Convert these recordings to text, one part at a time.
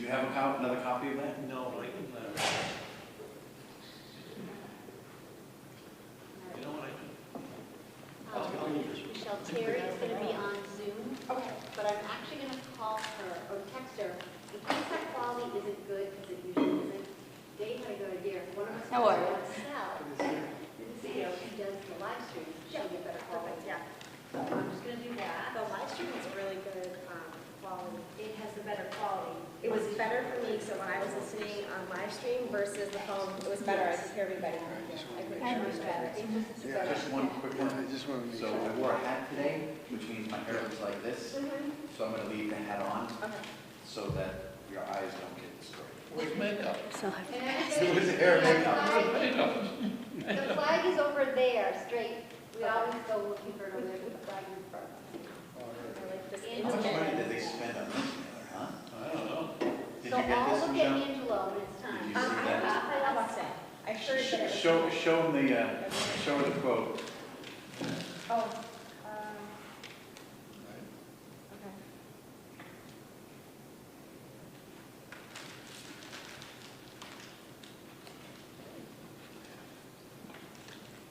you have another copy of that? No, I can, you know what I can? Michelle, Terry is going to be on Zoom. Okay. But I'm actually going to call her or text her in case that quality isn't good, because it usually isn't. Dave had a good idea. If one of us No worries. Excel, video, she does the live stream, she'll get better quality. Yeah. So I'm just going to do that. The live stream is really good quality. It has the better quality. It was better for me, so when I was listening on live stream versus the phone, it was better. I could hear everybody. I could hear Much better. Yeah, just one quick one. So I wore a hat today, which means my hair looks like this. So I'm going to leave the hat on Okay. so that your eyes don't get destroyed. Where's makeup? And It was hair makeup. the flag is over there, straight. We always go looking for another the flag in front of us. How much money did they spend on this mailer, huh? I don't know. Did So you get I'll this look from at John? Angelo when it's time. Did you see that? I love that. I heard that it was. Show him the quote. Oh.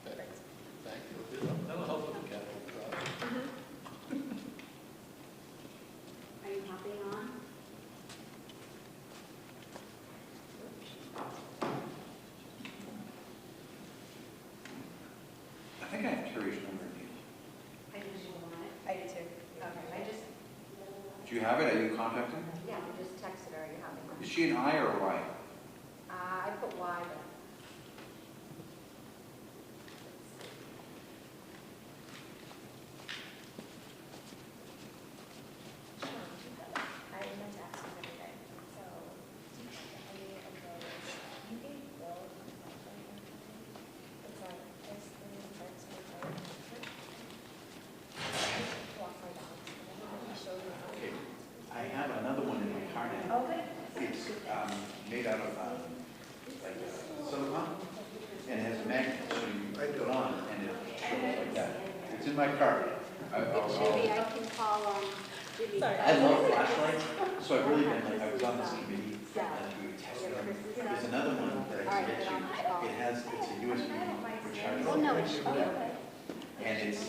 Okay. Thank you. That'll help with the capital project. Are you hopping on? I think I have Terry's number. I just want it. I do too. Okay. I just. Do you have it? Are you contacting? Yeah, I just texted her. Are you having Is one? she an I or a Y? I put Y there. I meant to ask you the other day. So, do you have any of those? You gave Bill something. It's a ice cream tarts with walk my dogs. He showed me how. Okay. I have another one in my car now. Oh, good. It's made out of like silicone and has a magnet, so you put it on and it shows like that. It's in my car. Maybe I can call Jimmy. Sorry. I love flashlights, so I've really been like, I was on this committee and we were testing them. There's another one that I can get you. It has, it's a USB rechargeable. Oh, no, it's, And it's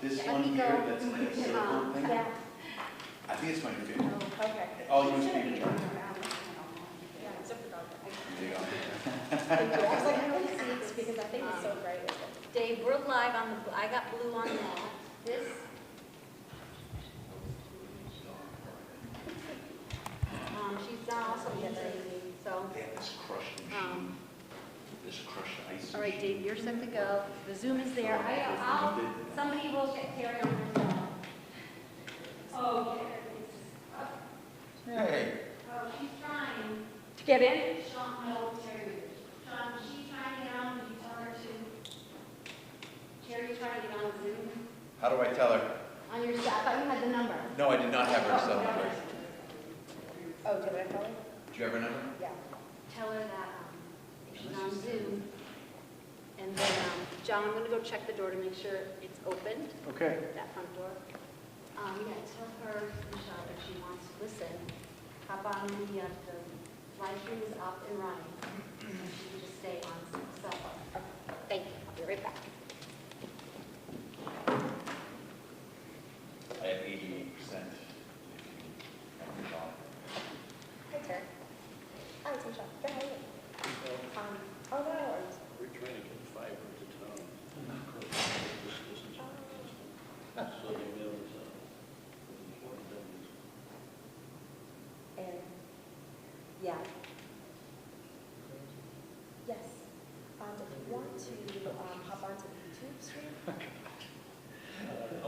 this one here that's like a silicone thing. I think it's my favorite. Okay. All USB rechargeable. Yeah, it's a photographer. There you go. Thank you. I was like, I want to see it because I think it's so bright. Dave, we're live on the, I got blue on that. This. She's done also yesterday, so. They have this crushed machine, this crushed ice. All right, machine. Dave, you're set to go. The Zoom is there. Somebody will get Terry on her phone. Oh, Hey. oh, she's trying. To get in? Sean, no, Terry. Sean, she's trying to get on. Did you tell her to? Terry's trying to get on Zoom. How do I tell her? On your, I thought you had the number. No, I did not have her cell number. Oh, did I call it? Do you have her number? Yeah. Tell her that if she's on Zoom. And then, John, I'm going to go check the door to make sure it's opened, Okay. that front door. Yeah, tell her, Michelle, if she wants to listen, hop on the live stream is up and running. And she can just stay on cell phone. Thank you. I'll be right back. I have 88%. Hi, Terry. Hi, it's Michelle. Good, how are you? Oh, no, no worries. We're trying to get fiber to town. So they know it's important things. And, yeah. Yes. If you want to hop onto the YouTube stream,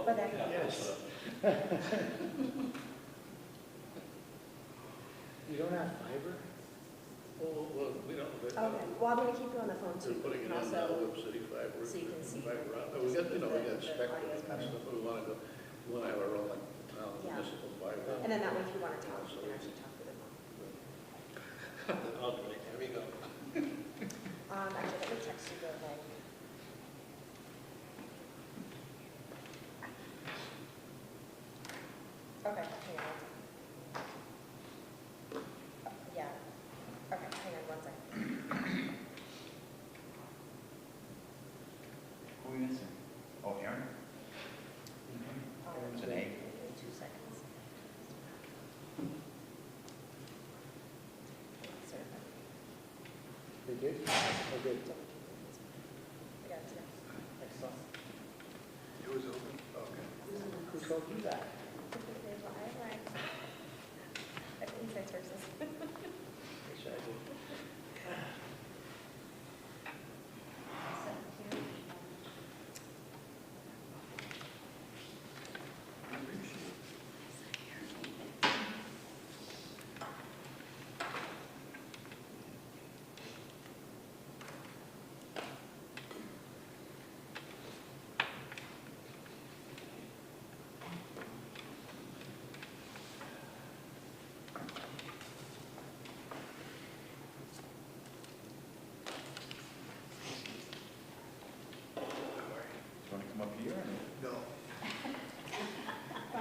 but that Yes. You don't have fiber? Well, we don't. okay. Well, I'm going to keep you on the phone They're too. putting it and in now, also, Whip City Fiber. so you can see. Fiber out. We got, we got spectrum and stuff, but we want to go, we want to have our own like town Yeah. municipal fiber. and then that way, if you want to talk, you can actually talk with them. I'll do it. Here we go. Actually, let me text you the link. Okay, hang on. second. Who are we missing? Oh, Aaron? It's an A. 2 seconds. Certified. They did? Oh, good. I got it today. Excellent. It was open? Okay. Who told you that? That's inside sources. Wish I did. Want to come up here? No.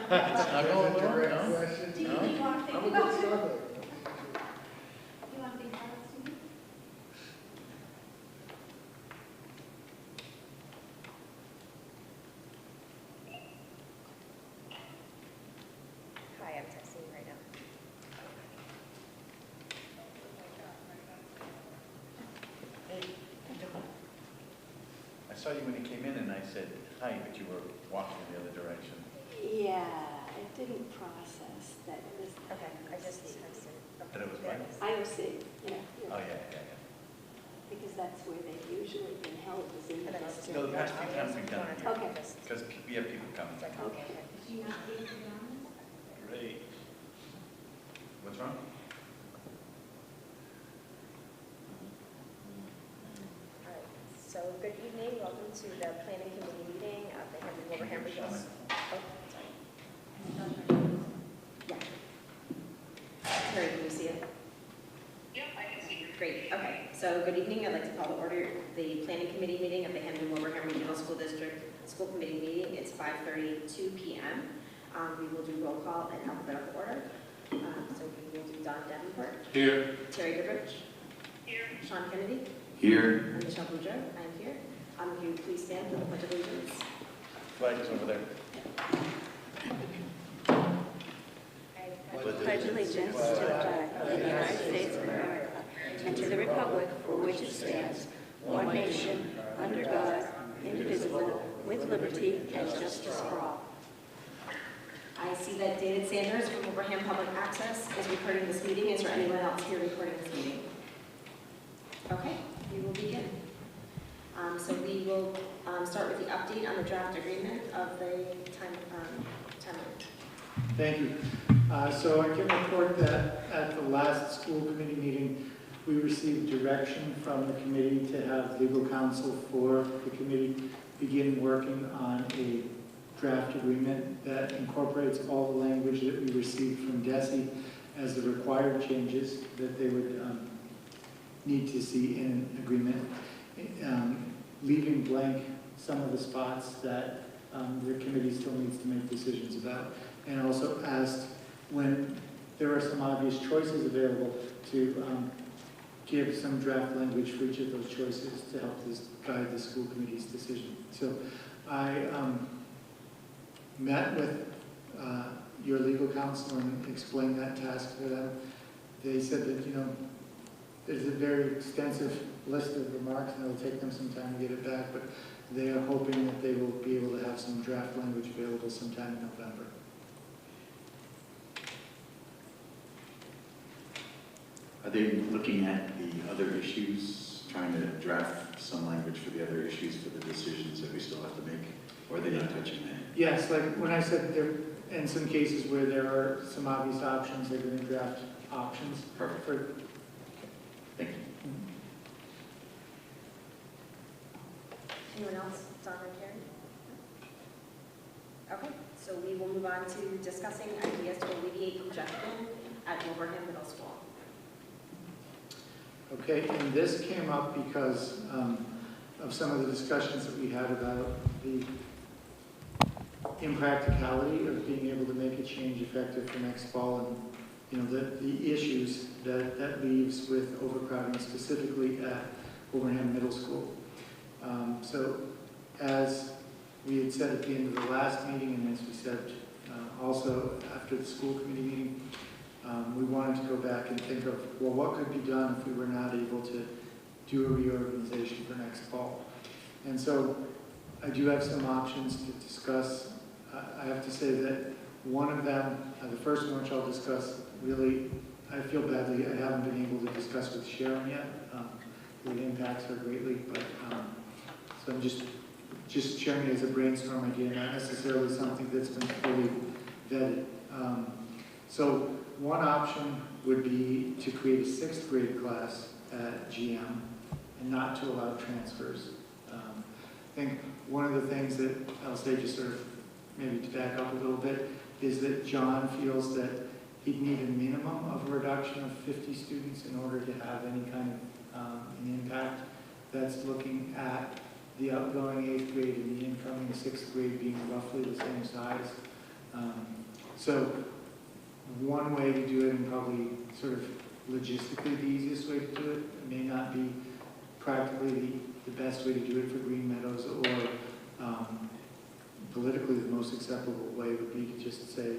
Snuggle a little, no? Question? Do you No? want to I'm think a good about it? snuggler. You want to think about it, Susan? Hi, I'm texting you right now. I saw you when you came in and I said, hi, but you were walking in the other direction. Yeah, it didn't process that it was. Okay, I just IOC. texted. That it was There right? is. IOC, yeah. Oh, yeah. Because that's where they've usually been held, is in And the then I'll just. No, the past few times we've done it here. Okay. Because we have people coming. Okay. Did you not think of it on this? Great. What's wrong? All right, so good evening, welcome to the planning committee meeting of the Henry Wilbraham Can you Regional. show Oh, sorry. Yeah. Terry, can you see it? Yep, I can see you. Great, okay. So good evening. I'd like to call to order the planning committee meeting of the Henry Wilbraham Regional School District School Committee meeting. It's 5:32 p.m. We will do roll call in alphabetical order. So we will do Don Davenport, Here. Terry Goodrich, Here. Sean Kennedy, Here. and Michelle Boudreau. I'm here. If you please stand for the Pledge of Allegiance. Flag is over there. Pledge allegiance to the flag of the United States of America and to the republic for which it stands, one nation, under God, indivisible, with liberty and justice for all. I see that David Sanders from Wilbraham Public Access is recording this meeting. Is there anyone else here recording this meeting? Okay, we will begin. So we will start with the update on the draft agreement of the timeline. Thank you. So I can report that at the last school committee meeting, we received direction from the committee to have legal counsel for the committee begin working on a draft agreement that incorporates all the language that we received from DESI as the required changes that they would need to see in an agreement, leaving blank some of the spots that the committee still needs to make decisions about, and also asked when there are some obvious choices available to give some draft language for each of those choices to help guide the school committee's decision. So I met with your legal counsel and explained that task to them. They said that, there's a very extensive list of remarks and it'll take them some time to get it back, but they are hoping that they will be able to have some draft language available sometime in November. Are they looking at the other issues, trying to draft some language for the other issues for the decisions that we still have to make? Or are they not touching that? Yes, like when I said there, in some cases where there are some obvious options, they're going to draft options. Perfect. For, Thank you. Anyone else? Don or Karen? Okay, so we will move on to discussing ideas to alleviate congestion at Wilbraham Middle School. Okay, and this came up because of some of the discussions that we had about the impracticality of being able to make a change effective for next fall and the issues that leaves with overcrowding, specifically at Wilbraham Middle School. So as we had said at the end of the last meeting, and as we said also after the school committee meeting, we wanted to go back and think of, well, what could be done if we were not able to do a reorganization for next fall. And so I do have some options to discuss. I have to say that one of them, the first one which I'll discuss, really, I feel badly I haven't been able to discuss with Sharon yet. It impacts her greatly, but so I'm just sharing it as a brainstorm idea, not necessarily something that's been fully vetted. So one option would be to create a 6th grade class at GM and not to allow transfers. I think one of the things that I'll say, just sort of maybe to back up a little bit, is that John feels that he'd need a minimum of a reduction of 50 students in order to have any kind of an impact. That's looking at the outgoing 8th grade and the incoming 6th grade being roughly the same size. So one way to do it, and probably sort of logistically the easiest way to do it, it may not be practically the best way to do it for Green Meadows, or politically the most acceptable way would be to just say,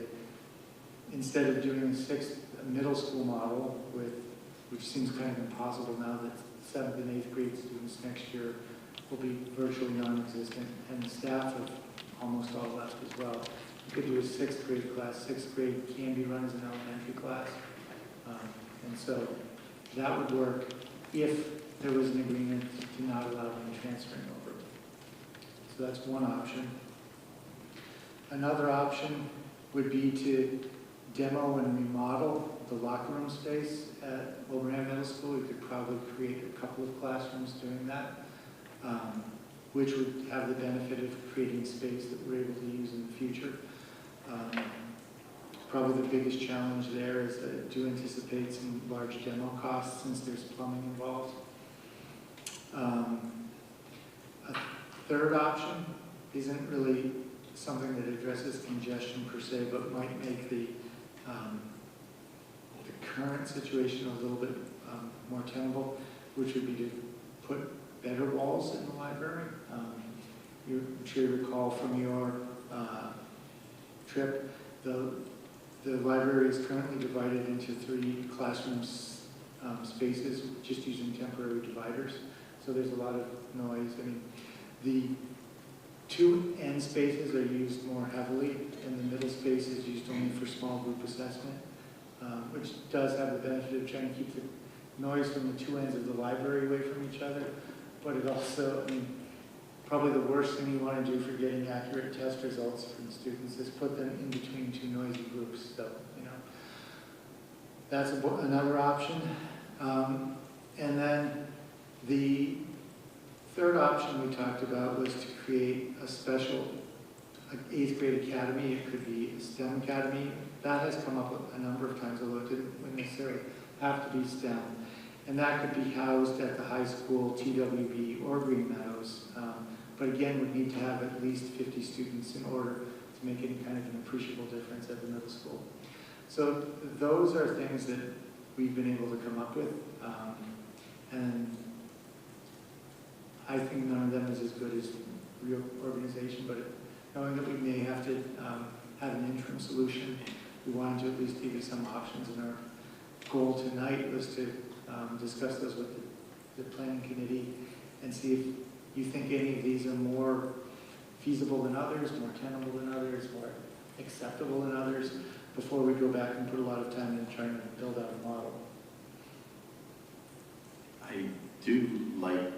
instead of doing a middle school model, which seems kind of impossible now that 7th and 8th grade students next year will be virtually non-existent, and the staff have almost all left as well. You could do a 6th grade class. 6th grade can be run as an elementary class. And so that would work if there was an agreement to not allow them transferring over. So that's one option. Another option would be to demo and remodel the locker room space at Wilbraham Middle School. We could probably create a couple of classrooms doing that, which would have the benefit of creating space that we're able to use in the future. Probably the biggest challenge there is that I do anticipate some large demo costs since there's plumbing involved. A third option isn't really something that addresses congestion per se, but might make the current situation a little bit more tenable, which would be to put better walls in the library. I'm sure you recall from your trip, the library is currently divided into 3 classroom spaces, just using temporary dividers. So there's a lot of noise. I mean, the 2 end spaces are used more heavily, and the middle space is used only for small group assessment, which does have the benefit of trying to keep the noise from the 2 ends of the library away from each other. But it also, I mean, probably the worst thing you want to do for getting accurate test results from students is put them in between 2 noisy groups. So, that's another option. And then the third option we talked about was to create a special 8th grade academy. It could be a STEM academy. That has come up a number of times, although it didn't necessarily have to be STEM. And that could be housed at the high school, TWB, or Green Meadows. But again, would need to have at least 50 students in order to make any kind of an appreciable difference at the middle school. So those are things that we've been able to come up with. And I think none of them is as good as reorganization, but knowing that we may have to have an interim solution, we wanted to at least give you some options. And our goal tonight was to discuss those with the planning committee and see if you think any of these are more feasible than others, more tenable than others, more acceptable than others, before we go back and put a lot of time into trying to build out a model. I do like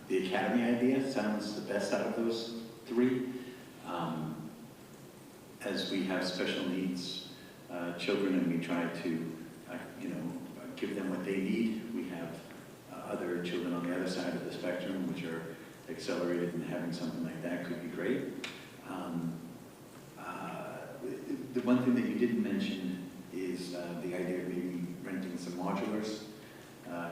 the academy idea. Sounds the best out of those 3. As we have special needs children and we try to give them what they need, we have other children on the other side of the spectrum which are accelerated, and having something like that could be great. The one thing that you didn't mention is the idea of maybe renting some modulars.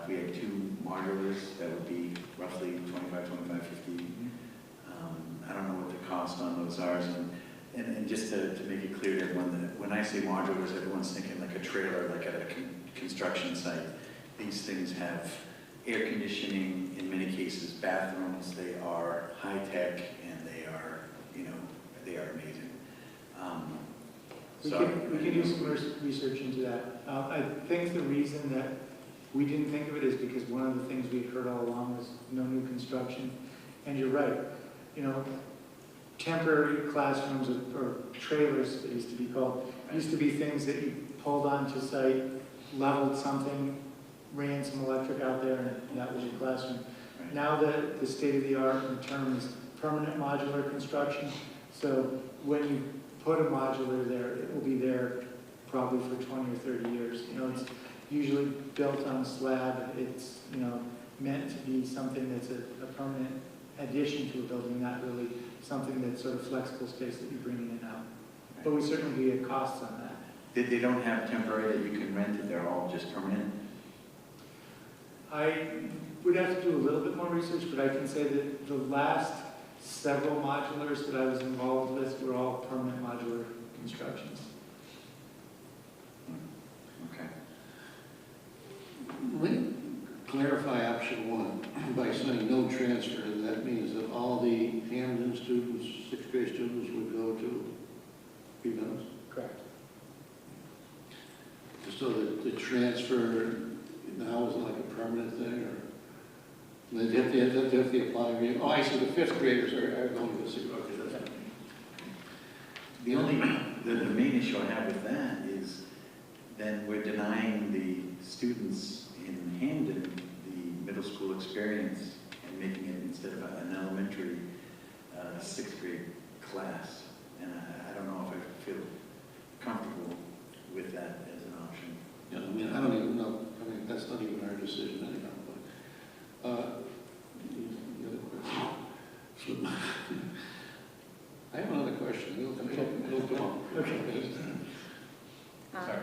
If we had 2 modulars, that would be roughly $25, $50. I don't know what the cost on those are, and And just to make it clear to everyone, that when I say modulars, everyone's thinking like a trailer, like at a construction site. These things have air conditioning, in many cases bathrooms. They are high-tech, and they are, you know, they are amazing. We can do some research into that. I think the reason that we didn't think of it is because one of the things we'd heard all along was no new construction. And you're right, you know, temporary classrooms or trailers, they used to be called, used to be things that you pulled onto site, leveled something, ran some electric out there, and that was your classroom. Right. Now the state-of-the-art in terms is permanent modular construction. So when you put a modular there, it will be there probably for 20 or 30 years. You know, it's usually built on a slab. It's, you know, meant to be something that's a permanent addition to a building, not really something that's sort of flexible space that you bring in and out. But we certainly get costs on that. They don't have temporary that you can rent it, they're all just permanent? I would have to do a little bit more research, but I can say that the last several modulars that I was involved with were all permanent modular constructions. Okay. Let me clarify option one. By saying no transfer, that means that all the Hamden students, sixth grade students, would go to Green Meadows? Correct. So that the transfer now is like a permanent thing, or they have to apply? Oh, I see. The fifth graders are going to the sixth. Okay, that's fine. The main issue I have with that is then we're denying the students in Hamden the middle school experience and making it instead of an elementary sixth grade class. And I don't know if I feel comfortable with that as an option. Yeah, I mean, I don't even know. I mean, that's not even our decision anyhow. But the other question. I have another question. It'll come on. Okay. Sorry.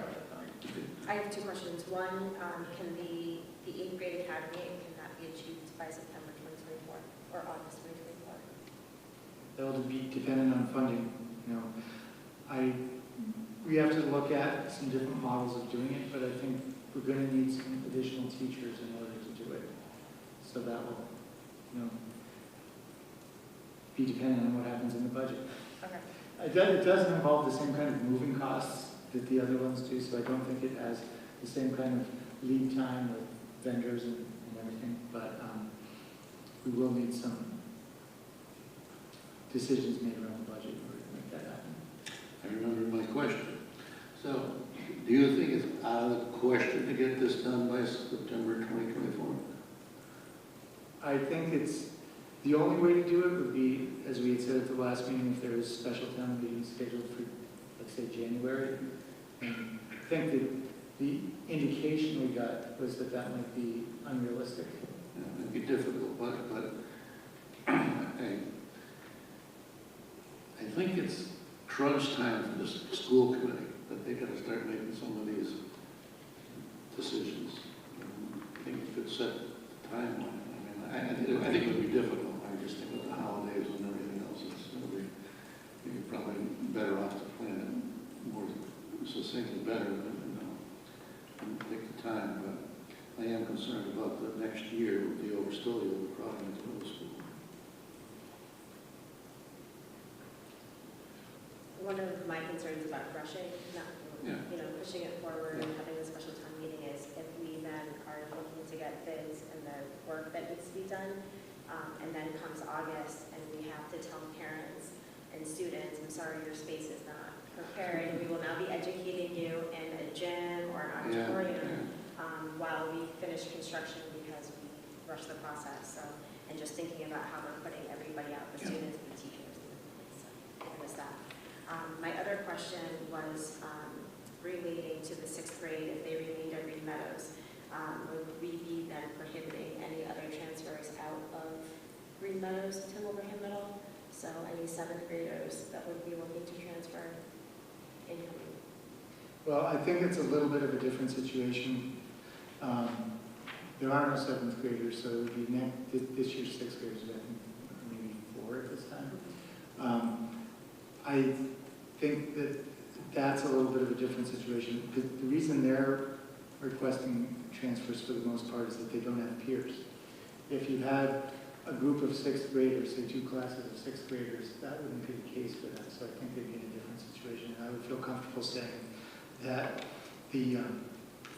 I have two questions. One, can the 8th grade academy, can that be achieved by September 2024 or August 2024? That'll be dependent on funding. You know, we have to look at some different models of doing it, but I think we're going to need some additional teachers in order to do it. So that will, you know, be dependent on what happens in the budget. Okay. It doesn't involve the same kind of moving costs that the other ones do, so I don't think it has the same kind of lead time with vendors and everything, but we will need some decisions made around the budget in order to make that happen. I remember my question. So, do you think it's out of the question to get this done by September 2024? I think it's, the only way to do it would be, as we had said at the last meeting, if there is a special town meeting scheduled for, let's say, January. And I think that the indication we got was that that might be unrealistic. Yeah, it would be difficult, but I think it's crunch time for the school committee, that they got to start making some of these decisions. I think you could set the timeline. I think it would be difficult. I just think with the holidays and everything else, it's going to be, you're probably better off to plan it more succinctly better than, take the time. But I am concerned about the next year with the overstudy that we're probably into middle school. One of my concerns about rushing, not, pushing it forward and having a special town meeting is if we then are looking to get bids and the work that needs to be done, and then comes August and we have to tell parents and students, I'm sorry, your space is not prepared. We will now be educating you in a gym or an auditorium while we finish construction because we rushed the process. So, and just thinking about how we're putting everybody out, the students, the teachers, and the staff. My other question was relating to the 6th grade, if they remained at Green Meadows, would we be then prohibiting any other transfers out of Green Meadows to Wilbraham Middle? So any 7th graders that would be looking to transfer incoming? Well, I think it's a little bit of a different situation. There are no 7th graders, so it would be this year's 6th graders, I think maybe 4 at this time. I think that that's a little bit of a different situation. The reason they're requesting transfers for the most part is that they don't have peers. If you had a group of sixth graders, say 2 classes of sixth graders, that wouldn't be the case for them. So I think they'd be in a different situation. And I would feel comfortable saying that the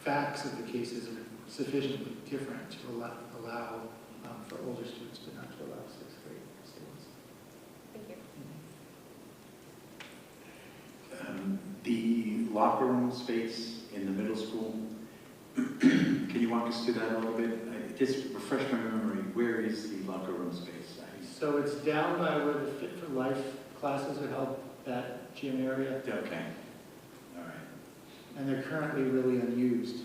facts of the cases are sufficiently different to allow for older students, but not to allow sixth grade students. Thank you. The locker room space in the middle school, can you walk us through that a little bit? Just refresh my memory, where is the locker room space? So it's down by where the Fit for Life classes are held, that gym area, Okay, all right. and they're currently really unused.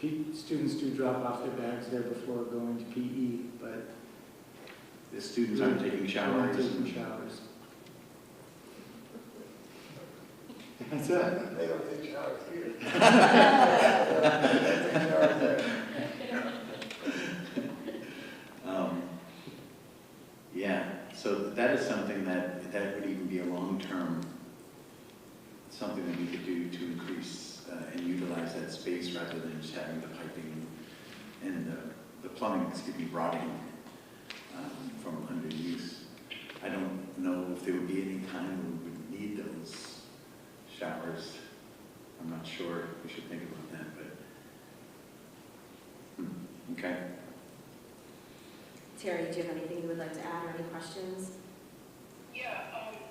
Students do drop off their bags there before going to PE, but The students aren't taking they're showers? not taking showers. That's it. They don't take showers here. Yeah, so that is something that would even be a long-term, something that we could do to increase and utilize that space rather than just having the piping and the plumbing, rotting from underuse. I don't know if there would be any time when we would need those showers. I'm not sure. We should think about that, but okay. Terry, do you have anything you would like to add or any questions? Yeah,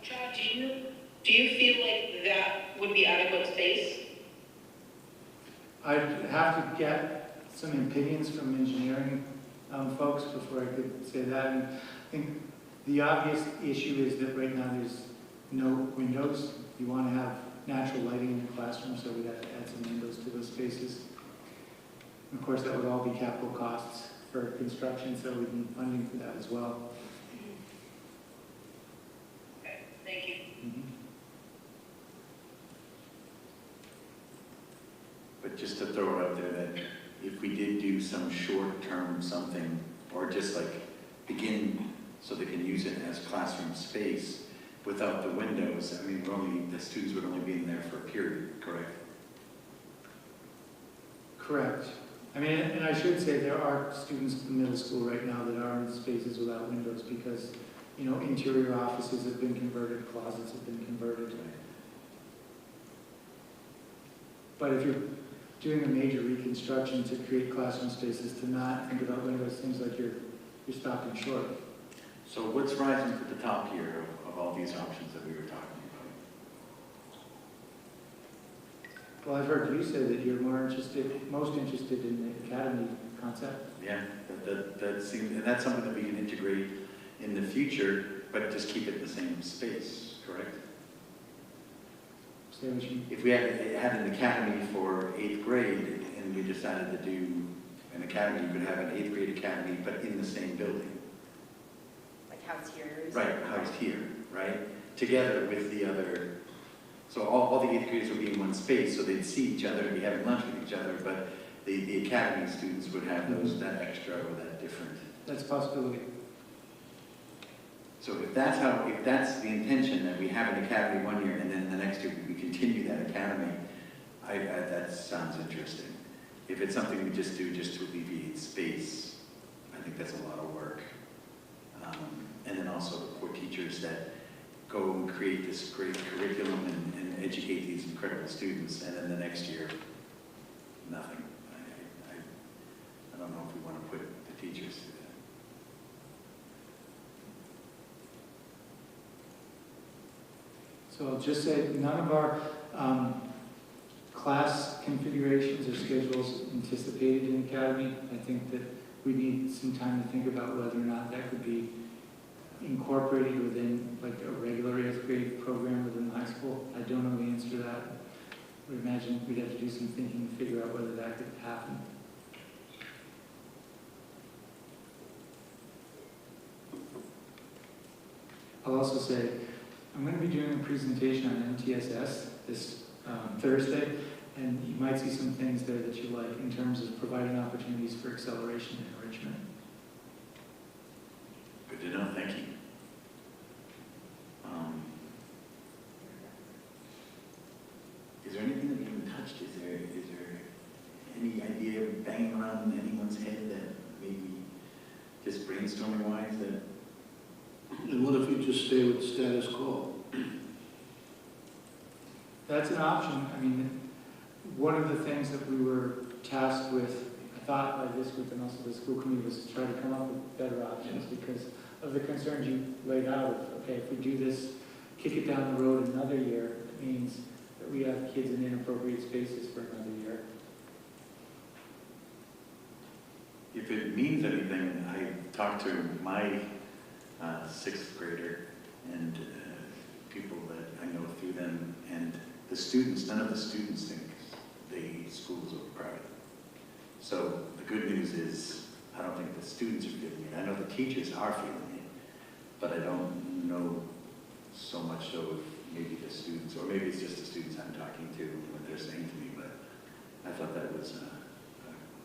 John, do you feel like that would be adequate space? I'd have to get some opinions from engineering folks before I could say that. And I think the obvious issue is that right now there's no windows. You want to have natural lighting in the classroom, so we'd have to add some windows to those spaces. And of course, that would all be capital costs for construction, so we need funding for that as well. Okay, thank you. But just to throw it out there that if we did do some short-term something, or just like begin so they can use it as classroom space without the windows, I mean, the students would only be in there for a period, correct? Correct. I mean, and I should say there are students in the middle school right now that are in spaces without windows because, you know, interior offices have been converted, closets have been converted. But if you're doing a major reconstruction to create classroom spaces, to not think about windows seems like you're stopping short. So what's rising to the top here of all these options that we were talking about? Well, I've heard you say that you're most interested in the academy concept. Yeah, that seems, and that's something that we can integrate in the future, but just keep it in the same space, correct? Say what you If we had an academy for 8th grade and we decided to do an academy, you could have an 8th grade academy, but in the same building. Like house tiers? Right, housed here, right? Together with the other, so all the 8th graders would be in one space, so they'd see each other and be having lunch with each other, but the academy students would have that extra or that different. That's a possibility. So if that's the intention, that we have an academy one year and then the next year we continue that academy, that sounds interesting. If it's something we just do just to alleviate space, I think that's a lot of work. And then also for teachers that go and create this great curriculum and educate these incredible students, and then the next year, nothing. I don't know if we want to put the teachers through that. So I'll just say none of our class configurations or schedules anticipated in Academy. I think that we need some time to think about whether or not that could be incorporated within like a regular 8th grade program within high school. I don't know the answer to that. I would imagine we'd have to do some thinking to figure out whether that could happen. I'll also say, I'm going to be doing a presentation on MTSS this Thursday, and you might see some things there that you like in terms of providing opportunities for acceleration and enrichment. Good to know, thank you. banging around in anyone's head that maybe just brainstorming wise that? And what if we just stay with status quo? That's an option. I mean, one of the things that we were tasked with, I thought by this group and also the school committee, was to try to come up with better options because of the concerns you laid out of, okay, if we do this, kick it down the road another year, it means that we have kids in inappropriate spaces for another year. If it means anything, I talked to my sixth grader and people that I know through them, and the students, none of the students think the school's overcrowded. So the good news is, I don't think the students are feeling it. I know the teachers are feeling it, but I don't know so much so if maybe the students, or maybe it's just the students I'm talking to, what they're saying to me, but I thought that was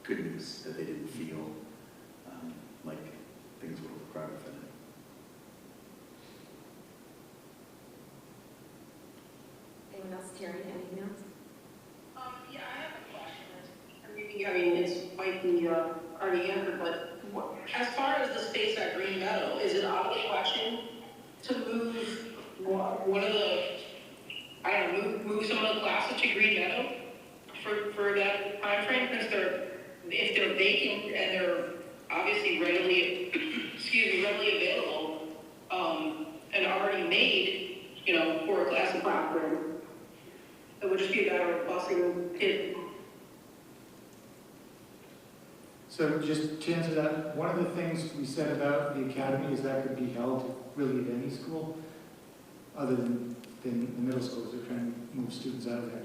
good news, that they didn't feel like things were overcrowded for them. Anyone else, Terry, anything else? Yeah, I have a question. I mean, it might be already answered, but as far as the space at Green Meadow, is it out of the question to move one of the, I don't know, move some of the classes to Green Meadow for that time frame? Because if they're vacant and they're obviously readily available, and already made, you know, for a class of classroom, it would just be a matter of busing kids. So just to answer that, one of the things we said about the academy is that could be held really at any school, other than the middle schools. They're trying to move students out of there.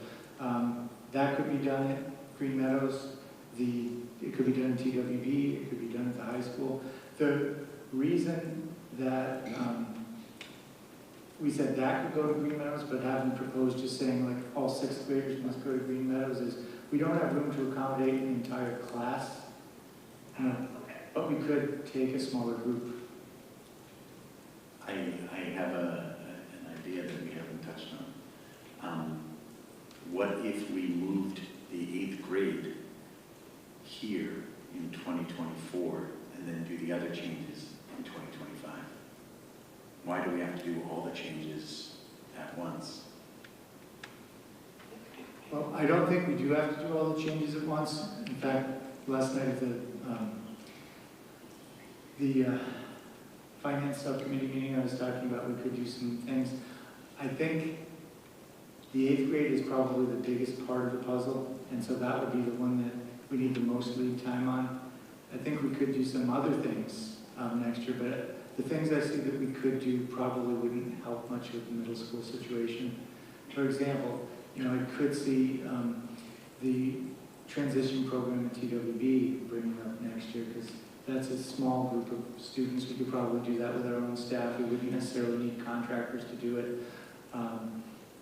That could be done at Green Meadows. It could be done in TWB. It could be done at the high school. The reason that we said that could go to Green Meadows, but haven't proposed just saying like all sixth graders must go to Green Meadows is we don't have room to accommodate an entire class. But we could take a smaller group. I have an idea that we haven't touched on. What if we moved the 8th grade here in 2024 and then do the other changes in 2025? Why do we have to do all the changes at once? Well, I don't think we do have to do all the changes at once. In fact, last night at the finance subcommittee meeting, I was talking about we could do some things. I think the 8th grade is probably the biggest part of the puzzle, and so that would be the one that we need the most lead time on. I think we could do some other things next year, but the things I see that we could do probably wouldn't help much with the middle school situation. For example, you know, I could see the transition program at TWB bringing up next year, because that's a small group of students. We could probably do that with our own staff. We wouldn't necessarily need contractors to do it.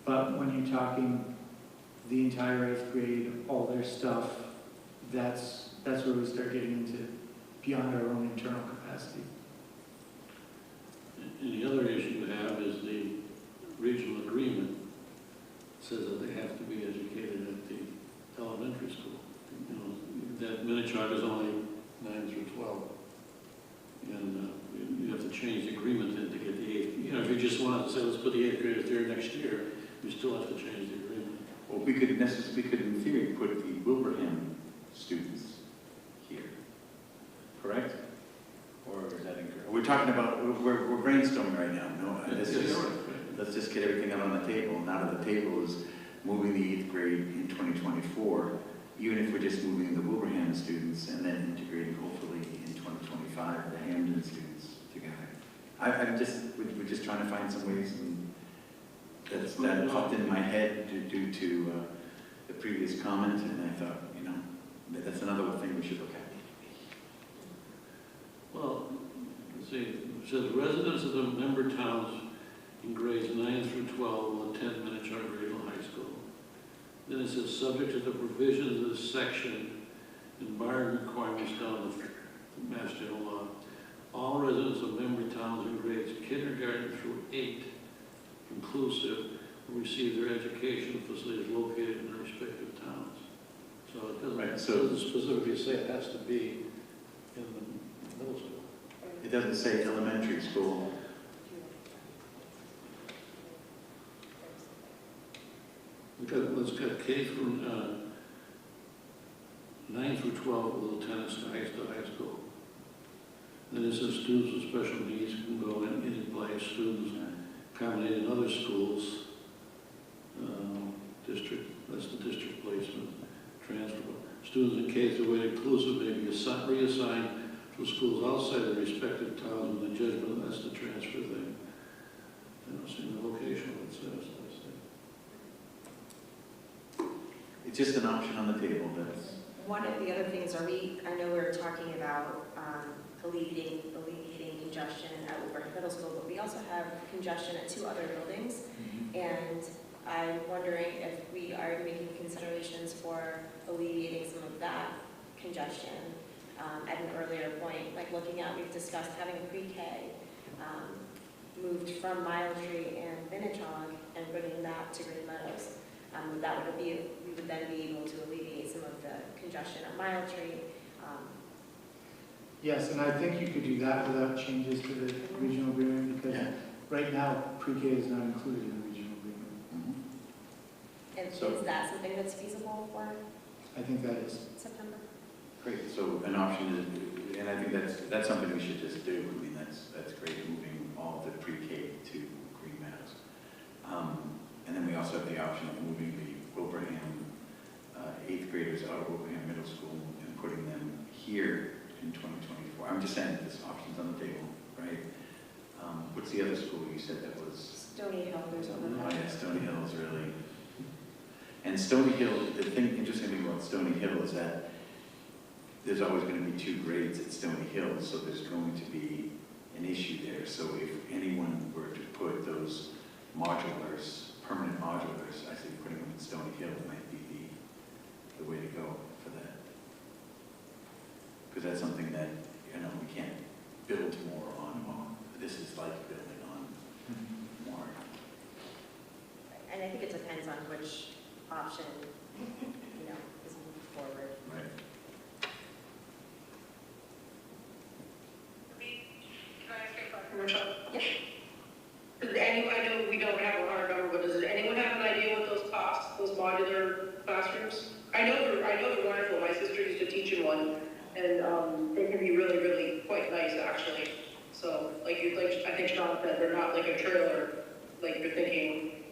But when you're talking the entire 8th grade, all their stuff, that's where we start getting into beyond our own internal capacity. And the other issue we have is the regional agreement says that they have to be educated at the elementary school. You know, that Minichog is only 9 through 12. And you have to change the agreement then to get the 8th. You know, if you just wanted to say, let's put the 8th graders there next year, you still have to change the agreement. Well, we could in theory put the Wilbraham students here, correct? Or is that incorrect? We're talking about, we're brainstorming right now. No, let's just get everything out on the table. And out of the table is moving the 8th grade in 2024, even if we're just moving the Wilbraham students and then integrating hopefully in 2025 the Hamden students together. We're just trying to find some ways, and that popped in my head due to the previous comment, and I thought, you know, that's another thing we should look at. Well, let's see, it says residents of the member towns in grades 9 through 12 will attend Minichog Regional High School. Then it says, subject to the provisions of this section and barring requirements down the Mass General Law, all residents of member towns in grades kindergarten through 8 inclusive will receive their educational facilities located in their respective towns. So So it doesn't, Right, it so- doesn't specifically say it has to be in the middle school. It doesn't say elementary school. Let's get K through 9 through 12 with tennis to high school. Then it says students with special needs can go in any place. Students accommodated in other schools, district, that's the district placement, transfer. Students in K through 8 inclusive may be reassigned to schools outside their respective towns with the judgment, that's the transfer thing. I don't see the location of it says. It's just an option on the table that's, One of the other things, I know we're talking about alleviating congestion at Woburn Middle School, but we also have congestion at 2 other buildings. And I'm wondering if we are making considerations for alleviating some of that congestion at an earlier point, like looking at, we've discussed having pre-K moved from Mile Tree and Minnetonka and bringing that to Green Meadows. We would then be able to alleviate some of the congestion at Mile Tree. Yes, and I think you could do that without changes to the regional agreement, because right now, pre-K is not included in the regional agreement. And So- is that something that's feasible for I think that is. September? great, so an option is, and I think that's something we should just do. I mean, that's great, moving all of the pre-K to Green Meadows. And then we also have the option of moving the Wilbraham 8th graders out of Wilbraham Middle School and putting them here in 2024. I'm just saying that this option's on the table, right? What's the other school you said that was? Stony Hill, there's one. Oh yeah, Stony Hill is really, and Stony Hill, interesting thing about Stony Hill is that there's always going to be 2 grades at Stony Hill, so there's going to be an issue there. So if anyone were to put those modulars, permanent modulars, I think putting them at Stony Hill might be the way to go for that. Because that's something that, we can't build more on. This is like building on more. And I think it depends on which option, is moved forward. Right. Can I ask a question, Michelle? Yes. I know we don't have a hard number, but does anyone have an idea what those cost, those modular classrooms? I know they're wonderful. My sister used to teach in one, and they can be really, really quite nice, actually. So, I think Sean said, they're not like a trailer, like you're thinking.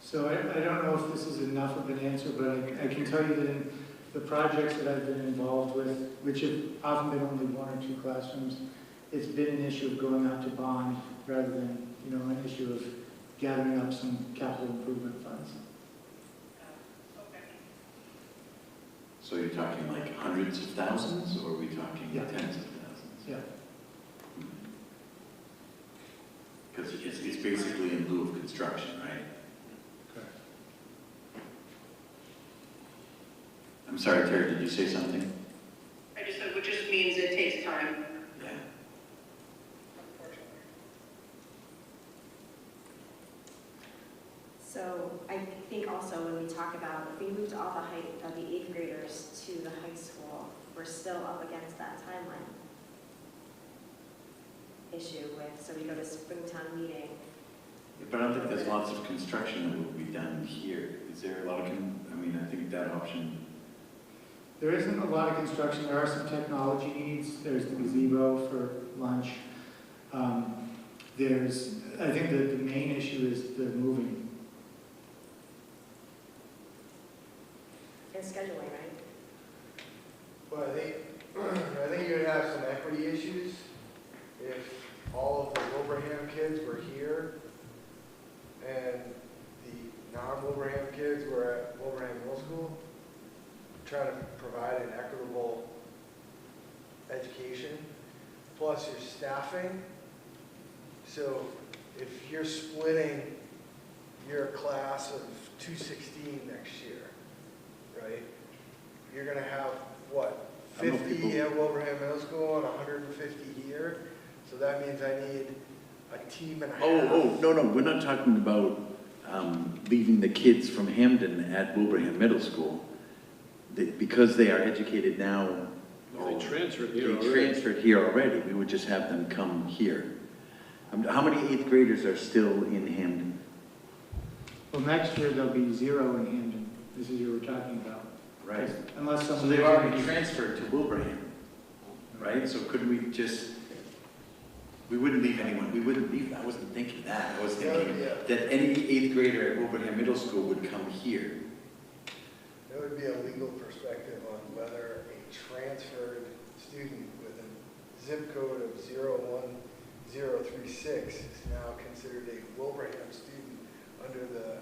So I don't know if this is enough of an answer, but I can tell you that in the projects that I've been involved with, which have often been only 1 or 2 classrooms, it's been an issue of going out to bond rather than, an issue of gathering up some capital improvement funds. So you're talking like hundreds of thousands, or are we talking Yeah. tens of thousands? Yeah. Because it's basically in lieu of construction, right? Correct. I'm sorry, Terry, did you say something? I just said, which just means it takes time. Yeah. So I think also when we talk about, if we moved all the 8th graders to the high school, we're still up against that timeline issue so we go to Springtown meeting. But I don't think there's lots of construction that will be done here. Is there a lot of, I think that option, There isn't a lot of construction. There are some technology needs. There's the gazebo for lunch. I think that the main issue is the moving. And scheduling, right? Well, I think you'd have some equity issues if all of the Wilbraham kids were here and the non-Wilbraham kids were at Wilbraham Middle School, trying to provide an equitable education, plus your staffing. So if you're splitting your class of 216 next year, right, you're going to have, what, 50 at Wilbraham Middle School and 150 here? So that means I need a team and a half. no, we're not talking about leaving the kids from Hamden at Wilbraham Middle School. because they are educated now, They transferred they here already. transferred here already, we would just have them come here. How many 8th graders are still in Hamden? Well, next year there'll be 0 in Hamden. This is what we're talking about. Right. Unless So someone. they've already transferred to Wilbraham, right? So couldn't we just, we wouldn't leave anyone, we wouldn't leave, I wasn't thinking that. I was thinking Yeah. that any 8th grader at Wilbraham Middle School would come here. There would be a legal perspective on whether a transferred student with a zip code of 01036 is now considered a Wilbraham student under the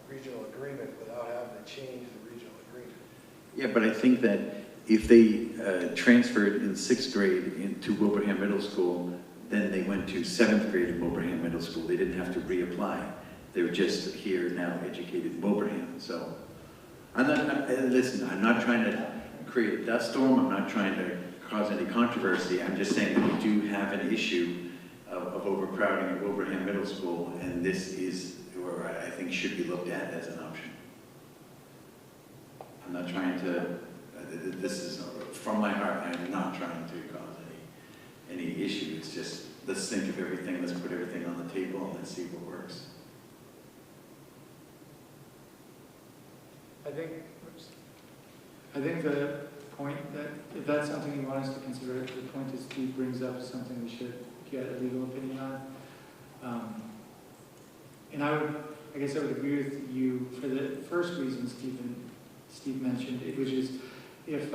regional agreement without having to change the regional agreement. Yeah, but I think that if they transferred in 6th grade into Wilbraham Middle School, then they went to 7th grade in Wilbraham Middle School, they didn't have to reapply. They were just here now educated in Wilbraham. So, listen, I'm not trying to create a dust storm, I'm not trying to cause any controversy, I'm just saying that we do have an issue of overcrowding at Wilbraham Middle School, and this is, or I think should be looked at as an option. I'm not trying to, this is from my heart, I'm not trying to cause any issue. It's just, let's think of everything, let's put everything on the table, and let's see what works. I think the point that, if that's something you want us to consider, the point that Steve brings up is something we should get a legal opinion on. And I guess I would agree with you for the first reason Steve mentioned, it was just, if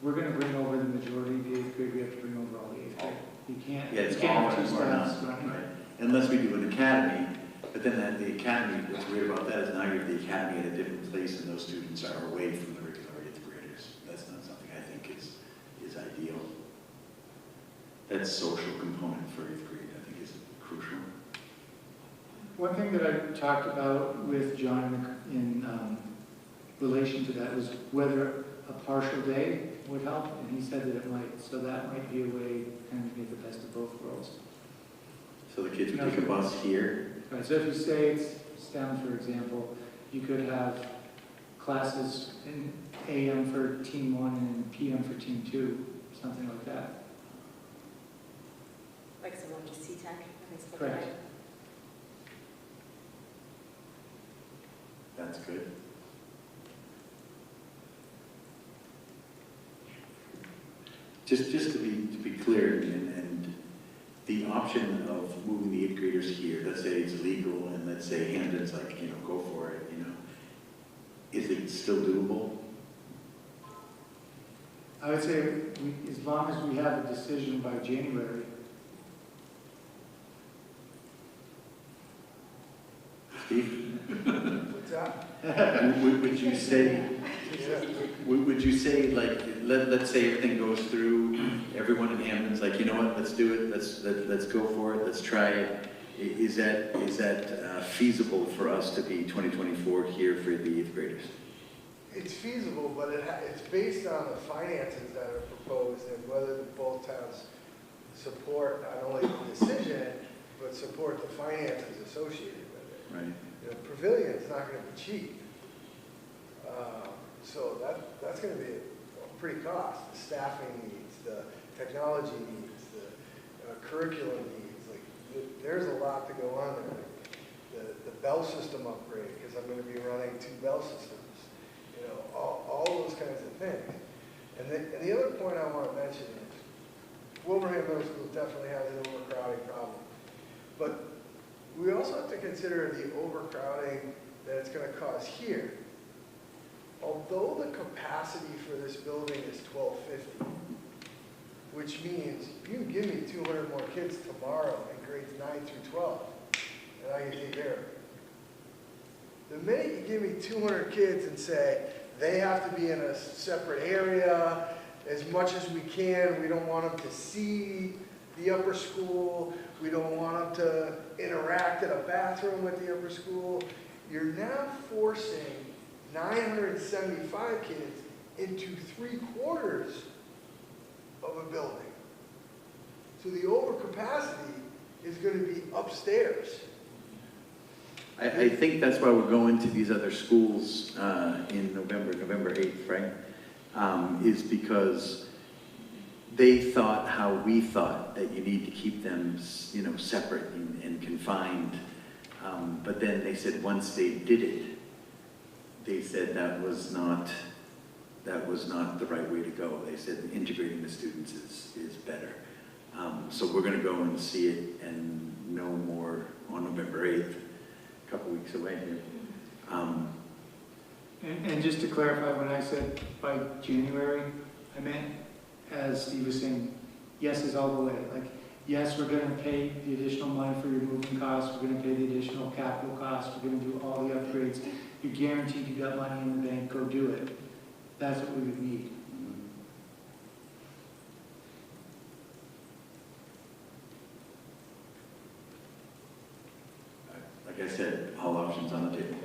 we're going to bring over the majority of the 8th grade, we have to bring over all the 8th grade. You can't, Yeah, it's you can't all have two or none, staffs running. right? Unless we do an academy, but then at the academy, what's weird about that is now you have the academy at a different place and those students are away from the regular 8th graders. That's not something I think is ideal. That social component for 8th grade, I think, is crucial. One thing that I talked about with John in relation to that was whether a partial day would help, and he said that it might. So that might be a way to kind of get the best of both worlds. So the kids would take a bus here. Right, so if you say it's STEM, for example, you could have classes in AM for Team 1 and PM for Team 2, something like that. Like someone just C-Tech, and they split Correct. it. That's good. Just to be clear, and the option of moving the 8th graders here, let's say it's legal, and let's say Hamden's like, go for it, is it still doable? I would say as long as we have a decision by January. Steve, What's that? would you say, Yeah. would you say, like, let's say everything goes through, everyone in Hamden's like, you know what, let's do it, let's go for it, let's try it. Is that feasible for us to be 2024 here for the 8th graders? It's feasible, but it's based on the finances that are proposed and whether both towns support not only the decision, but support the finances associated with it. Right. The pavilion's not going to be cheap. So that's going to be a pretty cost. The staffing needs, the technology needs, the curriculum needs. Like, there's a lot to go on there. The bell system upgrade, because I'm going to be running 2 bell systems. All those kinds of things. And the other point I want to mention is Wilbraham Middle School definitely has an overcrowding problem. But we also have to consider the overcrowding that it's going to cause here. Although the capacity for this building is 1,250, which means you can give me 200 more kids tomorrow in grades 9 through 12, and I can take care of it. The minute you give me 200 kids and say, they have to be in a separate area as much as we can, we don't want them to see the upper school, we don't want them to interact in a bathroom with the upper school, you're now forcing 975 kids into 3/4 of a building. So the overcapacity is going to be upstairs. I think that's why we're going to these other schools in November 8th, right? Is because they thought how we thought, that you need to keep them, you know, separate and confined. But then they said once they did it, they said that was not the right way to go. They said integrating the students is better. So we're going to go and see it and know more on November 8th, a couple weeks away here. And just to clarify, when I said by January, I meant, as Steve was saying, yes is all the way. Like, yes, we're going to pay the additional money for your moving costs, we're going to pay the additional capital costs, we're going to do all the upgrades. You're guaranteed you got money in the bank, go do it. That's what we would need. Like I said, all options on the table.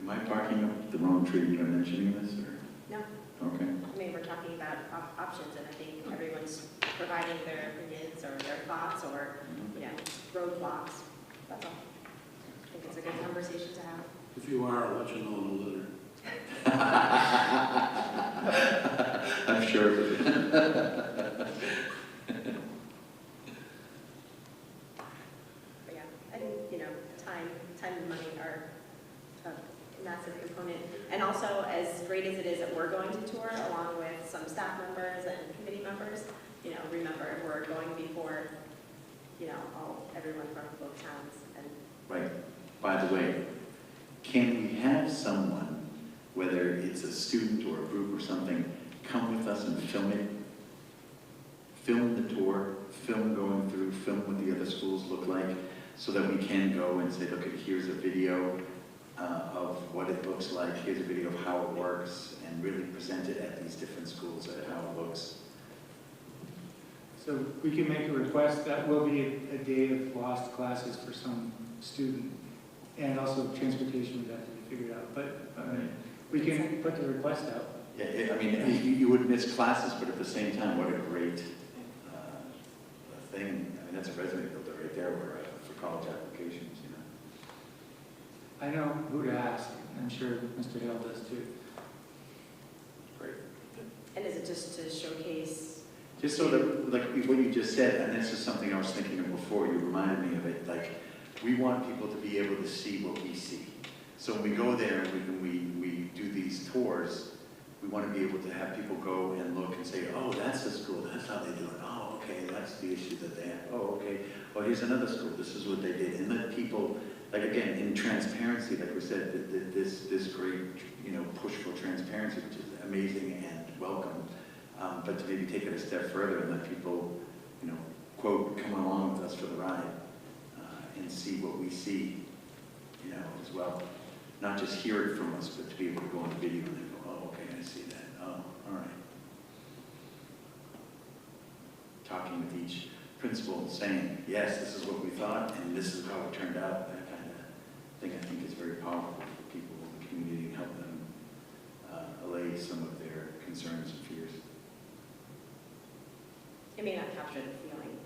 Am I barking up the wrong tree by mentioning this, or? No. Okay. I mean, we're talking about options, and I think everyone's providing their opinions or their thoughts or, you know, roadblocks. That's all. I think it's a good conversation to have. If you are, I'll let you know in a letter. I'm sure. But yeah, I think, you know, time and money are a massive component. And also, as great as it is that we're going to tour, along with some staff members and committee members, you know, remember, we're going before, you know, everyone from both towns. And Right. By the way, can we have someone, whether it's a student or a group or something, come with us and film it? Film the tour, film going through, film what the other schools look like, so that we can go and say, look, here's a video of what it looks like, here's a video of how it works, and really present it at these different schools at how it looks. So we can make a request. That will be a day of lost classes for some student. And also transportation would have to be figured out. But we can put the request out. Yeah, I mean, you would miss classes, but at the same time, what a great thing. I mean, that's a resume builder right there for college applications, you know. I know who to ask. I'm sure Mr. Hale does too. Great. is it just to showcase? Just so that, like what you just said, and this is something I was thinking of before, you reminded me of it, like, we want people to be able to see what we see. So when we go there and we do these tours, we want to be able to have people go and look and say, oh, that's the school, that's how they do it. Oh, okay, that's the issue that they have. Oh, okay, oh, here's another school, this is what they did. And let people, like again, in transparency, like we said, this great, you know, push for transparency, which is amazing and welcome. But to maybe take it a step further and let people, you know, quote, come along with us for the ride and see what we see, you know, as well. Not just hear it from us, but to be able to go on the video and then go, oh, okay, I see that. Oh, all right. Talking with each principal and saying, yes, this is what we thought, and this is how it turned out. That kind of thing I think is very powerful for people in the community and help them allay some of their concerns and fears. It may not capture the feeling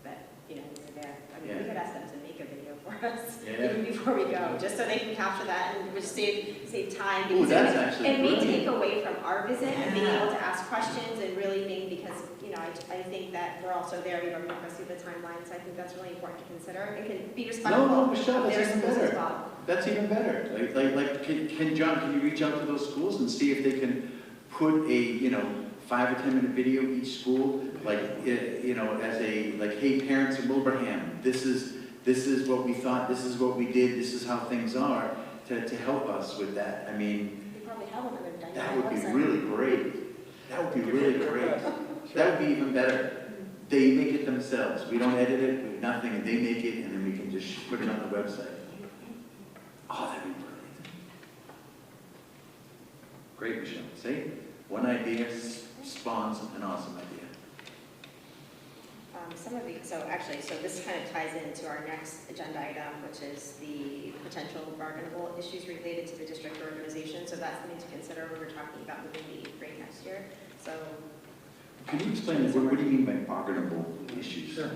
that, you know, we're there. I mean, Yeah. we could ask them to make a video for us Yeah. even before we go, just so they can capture that and just save time. Ooh, because that's actually it may brilliant. take away from our visit and being Yeah. able to ask questions and really think, because, you know, I think that we're also there, we don't have to see the timeline, so I think that's really important to consider. It can be respectful No, Michelle, of that's their even schools as better. well. That's even better. Can John, can you reach out to those schools and see if they can put a, you know, 5 or 10 minute video each school, like, you know, as a, like, hey, parents of Wilbraham, this is what we thought, this is what we did, this is how things are, to help us with that. I mean, They probably have them on their dynamic that would be website. really great. That would be really great. That would be even better. They make it themselves. We don't edit it, we do nothing, and they make it, and then we can just put it on the website. Oh, that'd be brilliant. Great, Michelle. See? One idea spawns an awesome idea. So this kind of ties into our next agenda item, which is the potential bargainable issues related to the district organization. So that's something to consider when we're talking about moving the eighth grade next year. So Can you explain, what do you mean by bargainable issues? Sure.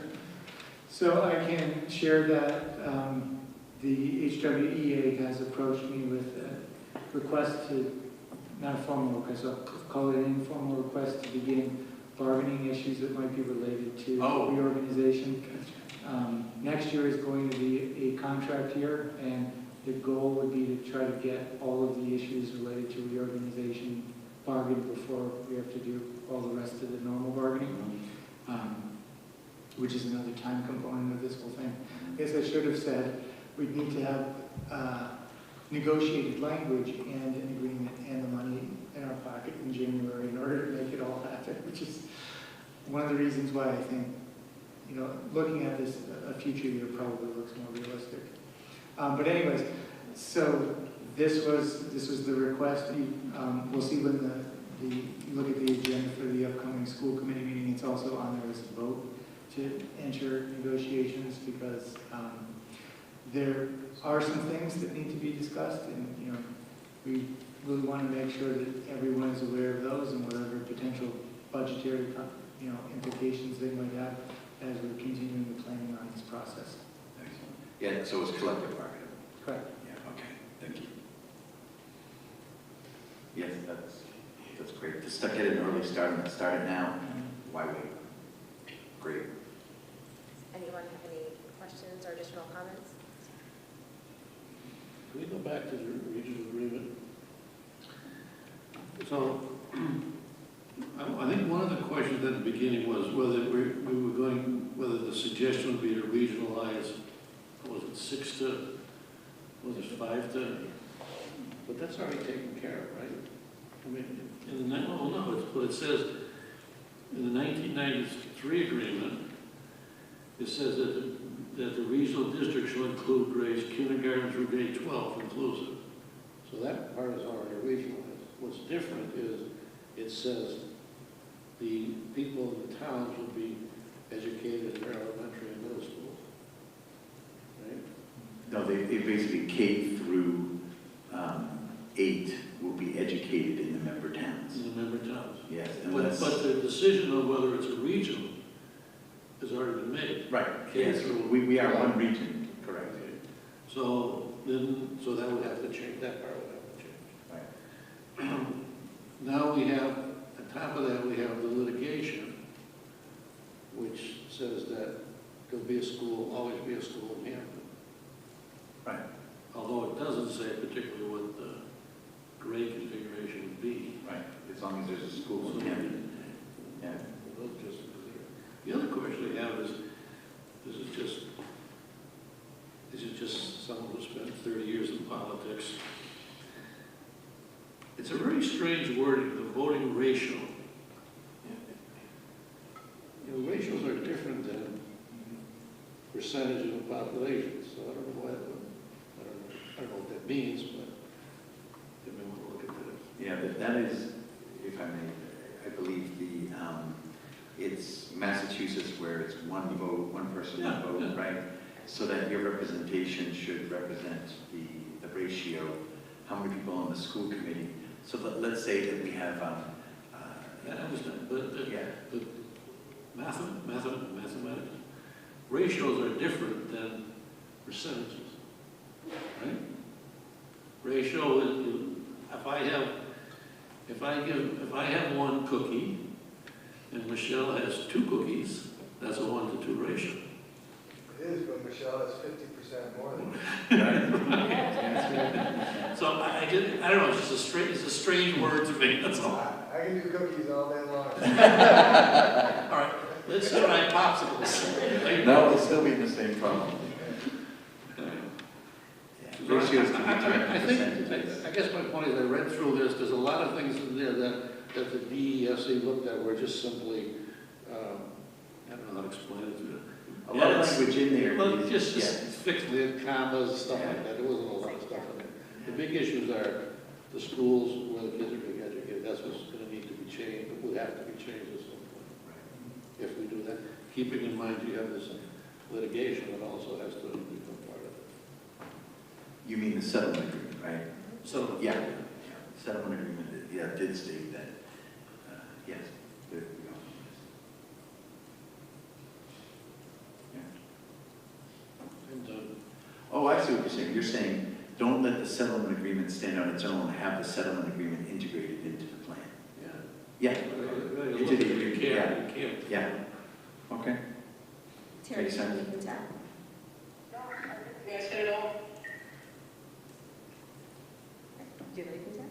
So I can share that the HWEA has approached me with a request to, not a formal request, I'll call it an informal request to begin bargaining issues that might be related to reorganization. Next year is going to be a contract year, and the goal would be to try to get all of the issues related to reorganization bargained before we have to do all the rest of the normal bargaining, which is another time component of this whole thing. I guess I should have said we'd need to have negotiated language and an agreement and the money in our pocket in January in order to make it all happen, which is one of the reasons why I think, you know, looking at this, a future year probably looks more realistic. But anyways, so this was the request. We'll see when you look at the agenda for the upcoming school committee meeting. It's also on there as a vote to enter negotiations because there are some things that need to be discussed, and you know, we really want to make sure that everyone is aware of those and whatever potential budgetary, you know, implications they might have as we're continuing the planning on this process. Excellent. Yeah, so it's collective bargaining. Correct. Yeah, okay, thank you. Yes, that's great. To get it early, start it now. Why wait? Great. Anyone have any questions or additional comments? Can we go back to the regional agreement? So, I think one of the questions at the beginning was whether whether the suggestion would be to regionalize, was it 6 to, was it 5 to, but that's already taken care of, right? I mean, but it says, in the 1993 agreement, it says that the regional district shall include grades kindergarten through grade 12 inclusive. So that part is already regionalized. What's different is it says the people in the towns will be educated in their elementary and middle schools. Right? No, they basically K through 8 will be educated in the member towns. In the member towns. Yes, But the decision of whether it's a region has already been made. Right. K Yes, through we are one region, correct. Okay. So that would have to change, that part would have to change. Right. Now we have, on top of that, we have the litigation, which says that there'll be a school, always be a school in Hampton. Right. Although it doesn't say particularly what the grade configuration would be. Right, as long as there's a school in Hampton. Yeah. The other question I have is, this is just someone who spent 30 years in politics. It's a very strange wording, the voting ratio. You know, ratios are different than percentage of the population, so I don't know why, I don't know what that means, but you may want to look at that. Yeah, but that is, if I may, I believe it's Massachusetts where it's one vote, one person, one vote, right? So that your representation should represent the ratio, how many people on the school committee. So let's say that we have, I understand, but mathematically, ratios are different than percentages, right? Ratio is, if I have one cookie and Michelle has 2 cookies, that's a 1-to-2 ratio. It is, but Michelle has 50% more than me. So I don't know, it's a strange word to me, that's all. I can do cookies all day long. All right, let's try popsicles. no, we'll still be in the same problem. Ratios can be turned into percentages. I guess my point is I read through this, there's a lot of things in there that the DESE looked at were just simply, I don't know how to explain it to you. A lot of language in there. Well, just fixed with commas, stuff like that. There wasn't a lot of stuff in there. The big issues are the schools where the kids are being educated. That's what's going to need to be changed. It would have to be changed at some point. If we do that, keeping in mind you have this litigation that also has to become part of it. You mean the settlement agreement, right? So Yeah. Settlement agreement, did state that, yes, there we go. saying. You're saying, don't let the settlement agreement stand on its own, have the settlement agreement integrated into the plan. Yeah. Yeah, Really, Into the you agreement, can't, you can't. yeah. Okay. Terry, Makes sense. anything to add? You guys said it all? Do you have anything to add?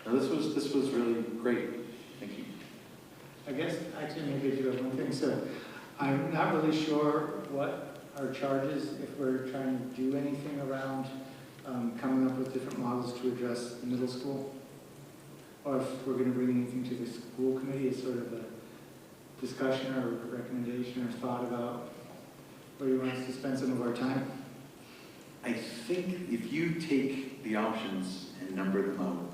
Now, this was really great. Thank you. I guess, actually, maybe I do have one thing. So I'm not really sure what our charge is if we're trying to do anything around coming up with different models to address the middle school. Or if we're going to bring anything to the school committee as sort of a discussion or recommendation or thought about where you want us to spend some of our time. I think if you take the options and number them out,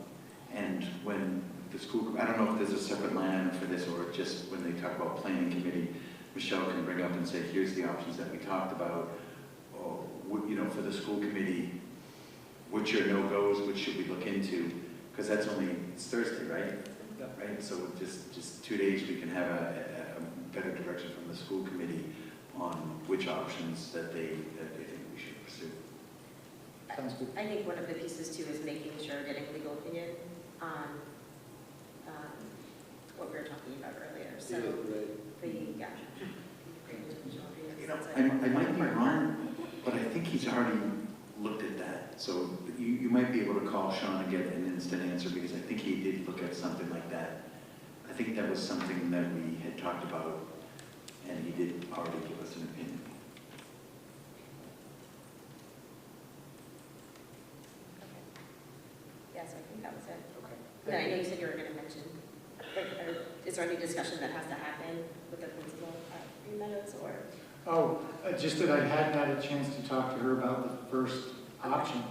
and when the school, I don't know if there's a separate line item for this or just when they talk about planning committee, Michelle can bring up and say, here's the options that we talked about, or, you know, for the school committee, which are no-goes, which should we look into? Because that's only, it's Thursday, right? Yep. Right, so just 2 days, we can have a better direction from the school committee on which options that they think we should pursue. Sounds good. I think one of the pieces too is making sure, getting legal opinion on what we were talking about earlier. So Yeah, right. You know, I might be wrong, but I think he's already looked at that. So you might be able to call Sean and get an instant answer because I think he did look at something like that. I think that was something that we had talked about and he did already give us an opinion. Yeah, so I think that was it. Okay. Yeah, I know you said you were going to mention, is there any discussion that has to happen with the principal at Green Meadows or? Oh, just that I hadn't had a chance to talk to her about the first option.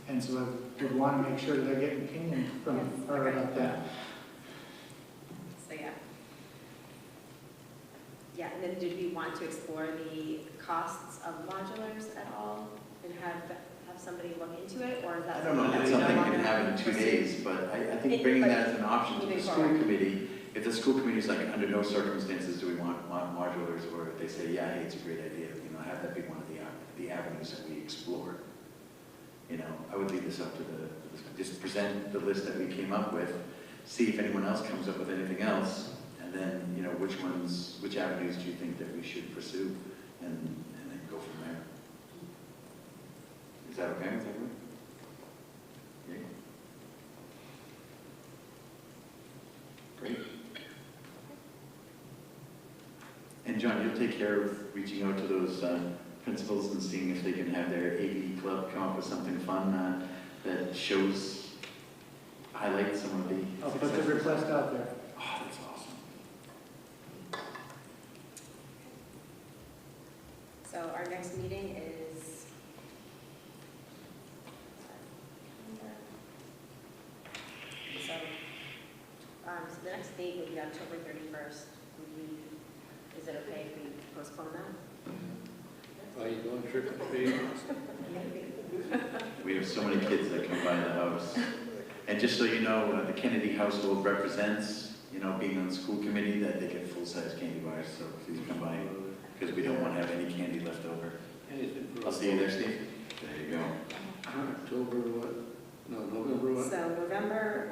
And so I would want to make sure that I get an opinion from her about that. So, yeah. Yeah, and then did we want to explore the costs of modulars at all and have somebody look into it, or is that I don't know if that's something you can have in 2 days, but I think bringing that as an option to the school committee, if the school committee is like, under no circumstances do we want modulars, or if they say, yeah, hey, it's a great idea, you know, have that be one of the avenues that we explore. You know, I would leave this up to just present the list that we came up with, see if anyone else comes up with anything else, and then, you know, which avenues do you think that we should pursue, and then go from there. Is that okay with everyone? Yeah. Great. And John, you'll take care of reaching out to those principals and seeing if they can have their AV club come up with something fun that highlights some of the I'll put the request out there. Oh, that's awesome. So our next meeting is so the next date would be October 31st. Is it okay if we postpone that? Are you going trick or treat? We have so many kids that come by the house. And just so you know, the Kennedy household represents, you know, being on the school committee, that they get full-size candy bars, so please come by, because we don't want to have any candy left over. I'll see you there, Steve. There you go. October what? No, November what? So November,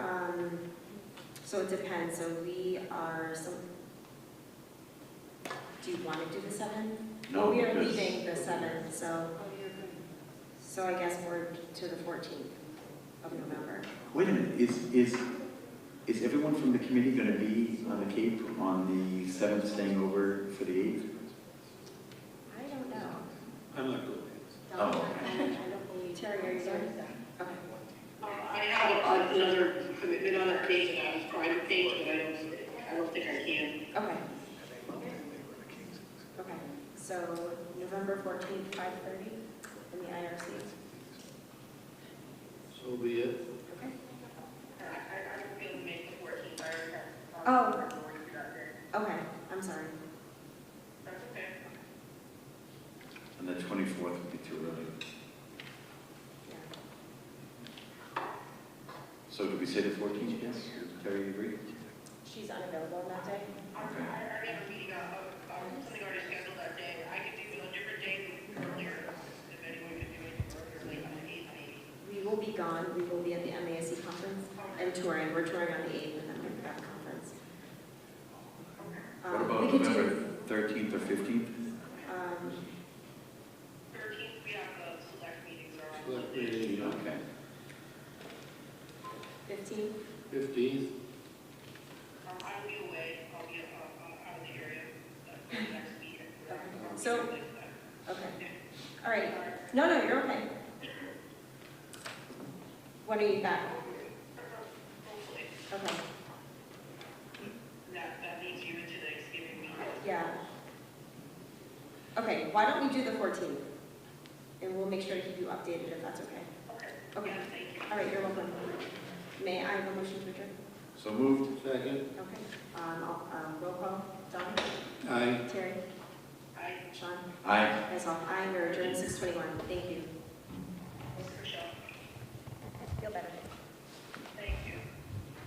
so it depends. So we are, do you want to do the 7th? No, Well, we are because- leaving the 7th, so I guess we're to the 14th of November. Wait a minute, is everyone from the committee going to be on the Cape on the 7th, staying over for the 8th? I don't know. I'm not going. Oh, okay. I don't believe. Terry, are you there? Okay. I have another commitment on that date, and I was trying to page, but I don't think I can. Okay. Okay, so November 14th, 5:30 in the IRC. So be it. Okay. I won't be able to make the 14th. Oh. Okay, I'm sorry. That's okay. And the 24th would be too early. Yeah. So did we say the 14th, yes? Does Terry agree? She's unavailable on that day. I already have a meeting, something already scheduled that day. I can do it on a different day, gone. We will be at the MASC conference and touring. We're touring on the 8th and then we're at the conference. What about we could November do, 13th or 15th? 13th, we have the select meetings are on. Select meeting, Okay. 15th? 15th. I will be away, I'll be out of the area next week. So, okay. All right. No, you're okay. When are you back? Okay. That leads you into Thanksgiving weekend. Yeah. Okay, why don't we do the 14th? And we'll make sure to keep you updated if that's okay. Okay. Yeah, thank you. All right, you're welcome. May I have a motion to adjourn? So moved. Second. Okay. Roll call. Don? Aye. Terry? Aye. Sean? Aye. Myself, aye. We're adjourned 6:21. Thank you. Michelle, I feel better. thank you.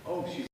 Oh, she's